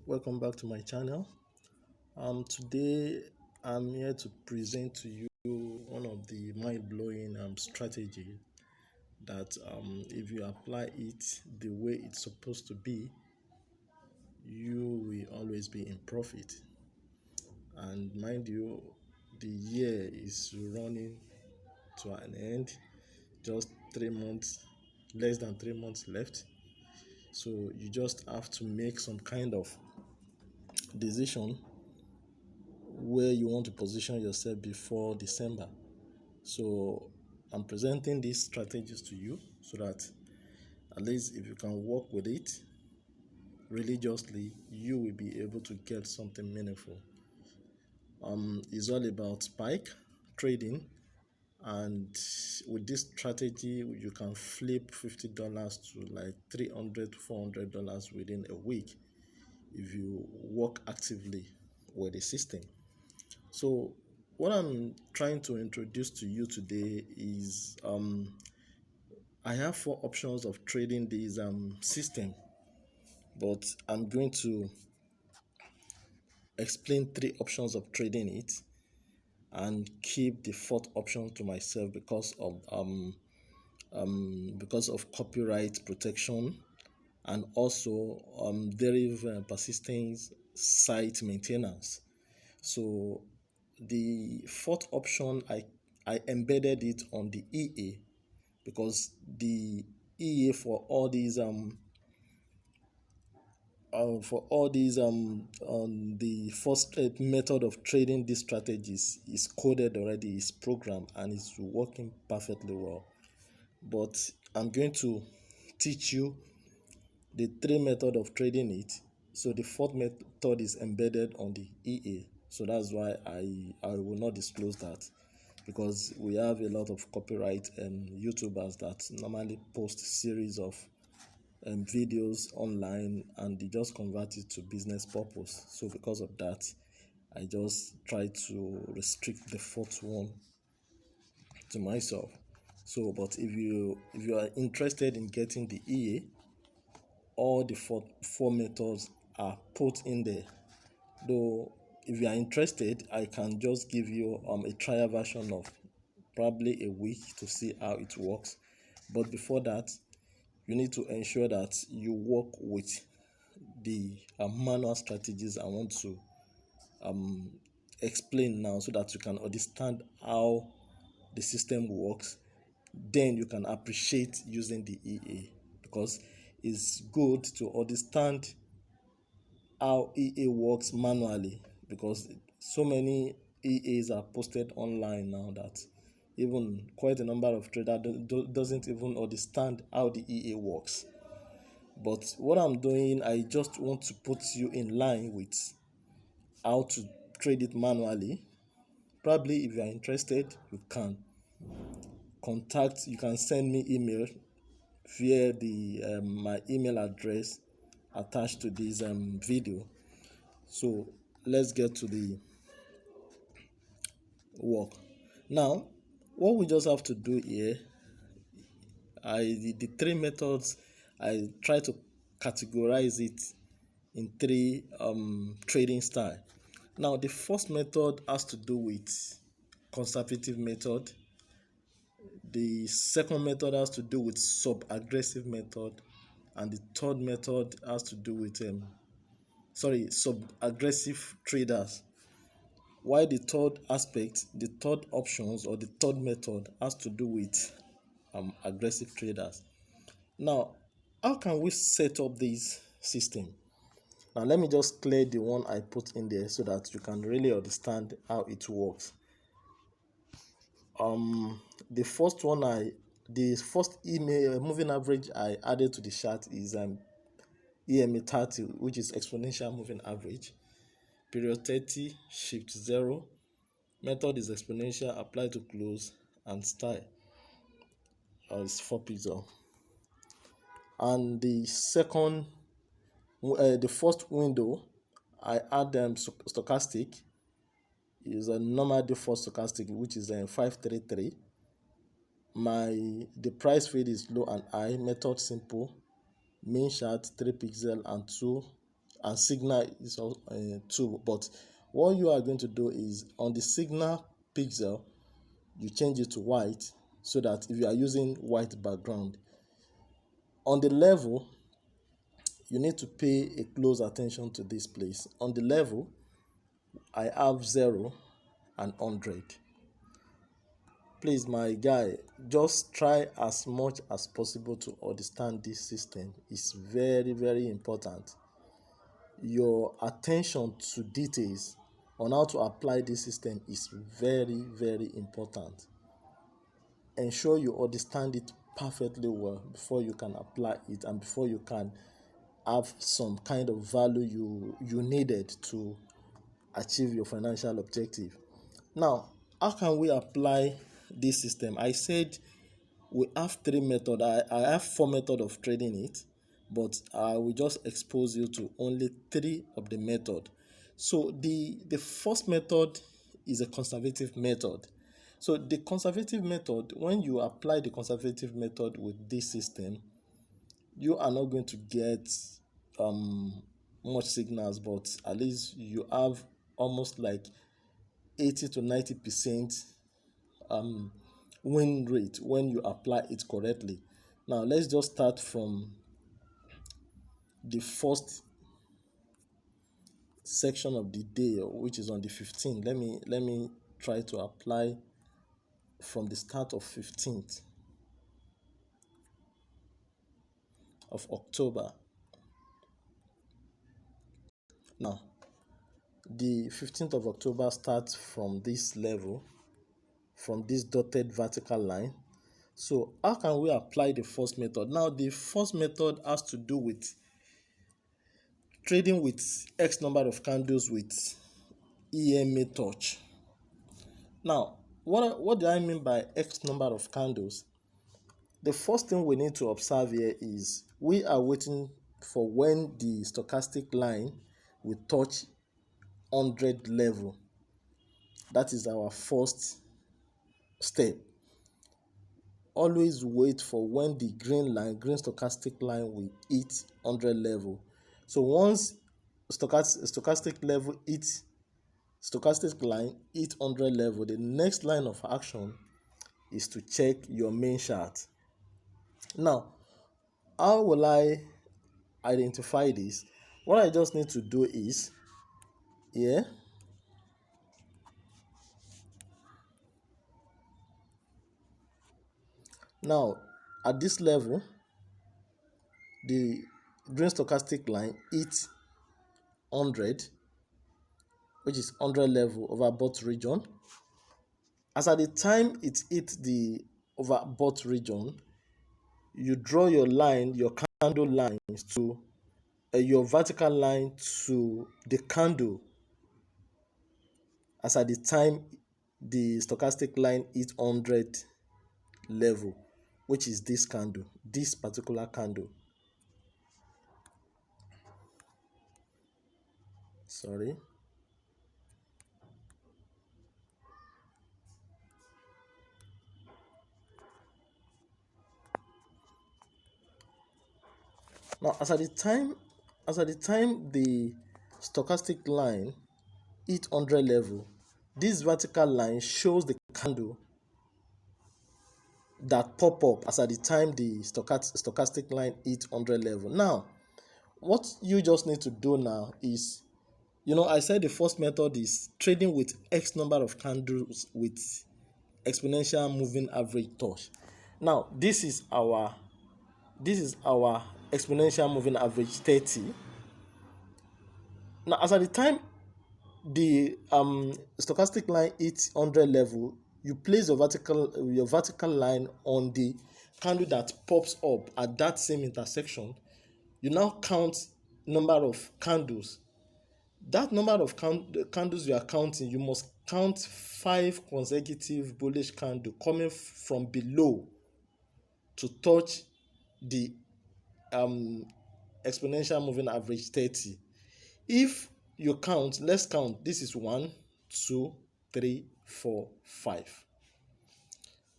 Welcome back to my channel. Today I'm here to present to you one of the mind-blowing strategy that if you apply it the way it's supposed to be, you will always be in profit. And mind you, the year is running to an end, just 3 months, less than 3 months left. So you just have to make some kind of decision where you want to position yourself before December. So I'm presenting these strategies to you so that at least if you can work with it religiously, you will be able to get something meaningful. It's all about spike trading, and with this strategy you can flip $50 to like $300 to $400 within a week if you work actively with the system. So what I'm trying to introduce to you today is I have 4 options of trading this system, but I'm going to explain 3 options of trading it and keep the 4th option to myself because of copyright protection and also derivative persistence site maintenance. So the 4th option, I embedded it on the EA because the EA for all these the first method of trading these strategies is coded already, is programmed, and it's working perfectly well. But I'm going to teach you the 3 method of trading it. So the 4th method is embedded on the EA. So that's why I will not disclose that, because we have a lot of copyright and YouTubers that normally post series of videos online and they just convert it to business purpose. So because of that, I just try to restrict the 4th one to myself. So but if you are interested in getting the EA, all the four methods are put in there. Though if you are interested, I can just give you a trial version of probably a week to see how it works. But before that, you need to ensure that you work with the manual strategies I want to explain now, so that you can understand how the system works. Then you can appreciate using the EA, because it's good to understand how EA works manually, because so many EAs are posted online now that even quite a number of traders doesn't even understand how the EA works. But what I'm doing, I just want to put you in line with how to trade it manually. Probably if you are interested, you can send me email via the my email address attached to this video. So let's get to the work. Now what we just have to do here, the 3 methods, I try to categorize it in 3 trading style. Now the first method has to do with conservative method. The second method has to do with sub-aggressive method, and the third method has to do with sub-aggressive traders. While the third aspect, the third options or the third method has to do with aggressive traders. Now, how can we set up this system? Now let me just clear the one I put in there so that you can really understand how it works. The first one, the first email moving average I added to the chart is EMA 30, which is exponential moving average. Period 30, shift 0. Method is exponential, apply to close, and style is 4 pixel. And the first window I add stochastic is a normal default stochastic, which is 533. The price fade is low and high. Method simple. Main chart 3 pixel and 2 and signal is too. But what you are going to do is on the signal pixel, you change it to white, so that if you are using white background, on the level, you need to pay a close attention to this place. On the level, I have 0 and 100. Please, my guy, just try as much as possible to understand this system. It's very, very important. Your attention to details on how to apply this system is very, very important. Ensure you understand it perfectly well before you can apply it and before you can have some kind of value you needed to achieve your financial objective. Now, how can we apply this system? I said we have 3 methods. I have 4 methods of trading it, but I will just expose you to only 3 of the method. So the first method is a conservative method. So the conservative method, when you apply the conservative method with this system, you are not going to get much signals, but at least you have almost like 80 to 90% win rate when you apply it correctly. Now let's just start from the first section of the day, which is on the 15th. Let me try to apply from the start of 15th of October. Now the 15th of October starts from this level, from this dotted vertical line. So how can we apply the first method? Now the first method has to do with trading with X number of candles with EMA touch. Now, what do I mean by X number of candles? The first thing we need to observe here is we are waiting for when the stochastic line will touch 100 level. That is our first step. Always wait for when the green stochastic line will hit 100 level. So once stochastic level hits stochastic line hit 100 level, the next line of action is to check your main chart. Now, how will I identify this? What I just need to do is here, now at this level, the green stochastic line hits 100, which is 100 level overbought region. As at the time it hits the overbought region, you draw your line, your candle lines to your vertical line to the candle as at the time the stochastic line hits 100 level, which is this candle, this particular candle. Sorry. Now, as at the time the stochastic line hit 100 level, this vertical line shows the candle that pop up as at the time the stochastic line hit 100 level. Now, what you just need to do now is, I said the first method is trading with X number of candles with exponential moving average touch. Now, this is our exponential moving average 30. Now, as at the time the stochastic line hits 100 level, you place your vertical line on the candle that pops up at that same intersection. You now count number of candles. That number of candles you are counting, you must count 5 consecutive bullish candles coming from below to touch the exponential moving average 30. If you count, let's count, this is 1, 2, 3, 4, 5.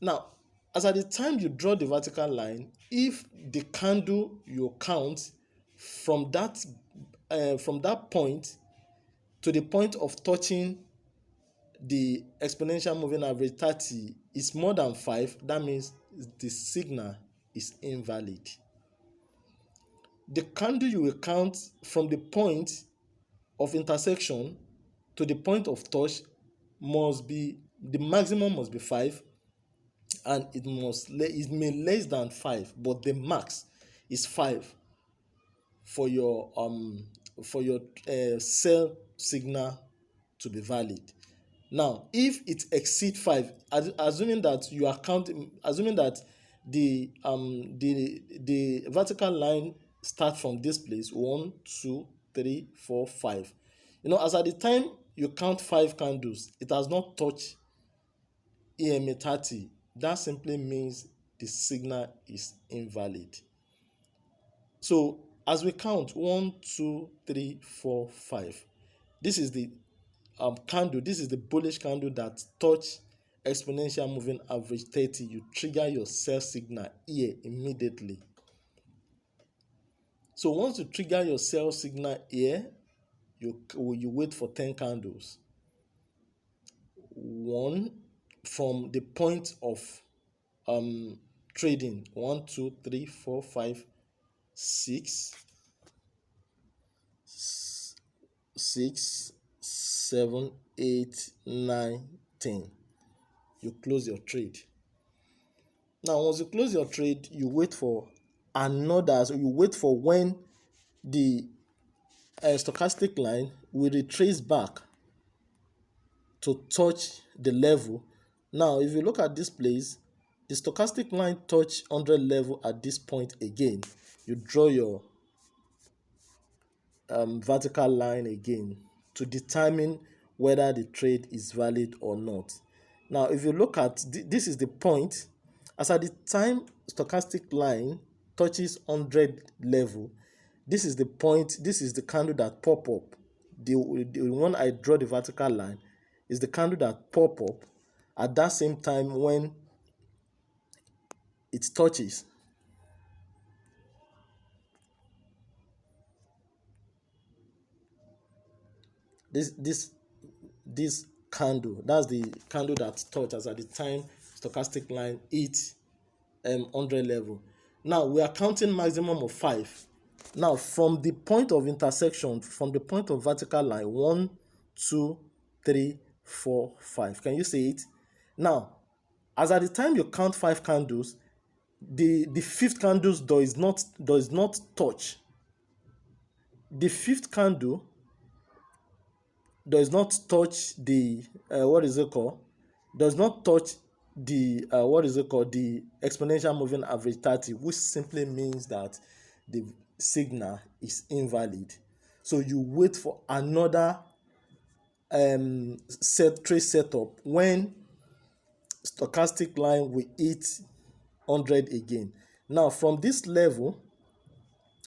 Now, as at the time you draw the vertical line, if the candle you count from that from that point to the point of touching the exponential moving average 30 is more than 5, that means the signal is invalid. The candle you will count from the point of intersection to the point of touch must be, the maximum must be 5, and it may less than 5, but the max is 5 for your cell signal to be valid. Now, if it exceeds 5, assuming that you are counting, assuming that the vertical line starts from this place, 1, 2, 3, 4, 5. As at the time you count 5 candles, it has not touched EMA 30. That simply means the signal is invalid. So as we count 1, 2, 3, 4, 5, this is the candle, this is the bullish candle that touch exponential moving average 30. You trigger your sell signal here immediately. So once you trigger your sell signal here, you wait for 10 candles. 1 from the point of trading, 1, 2, 3, 4, 5, 6, 7, 8, 9, 10. You close your trade. Now, once you close your trade, you wait for another. So you wait for when the stochastic line will retrace back to touch the level. Now, if you look at this place, the stochastic line touch 100 level at this point again. You draw your vertical line again to determine whether the trade is valid or not. Now, if you look at this is the point. As at the time stochastic line touches 100 level, this is the point, this is the candle that pop up. The one I draw the vertical line is the candle that pop up at that same time when it touches. This candle, that's the candle that touches at the time stochastic line hits 100 level. Now we are counting maximum of 5. Now from the point of intersection, from the point of vertical line, 1, 2, 3, 4, 5. Can you see it? Now, as at the time you count 5 candles, the fifth candle does not touch. The fifth candle does not touch the does not touch the the exponential moving average 30, which simply means that the signal is invalid. So you wait for another trade setup when stochastic line will hit 100 again. Now from this level,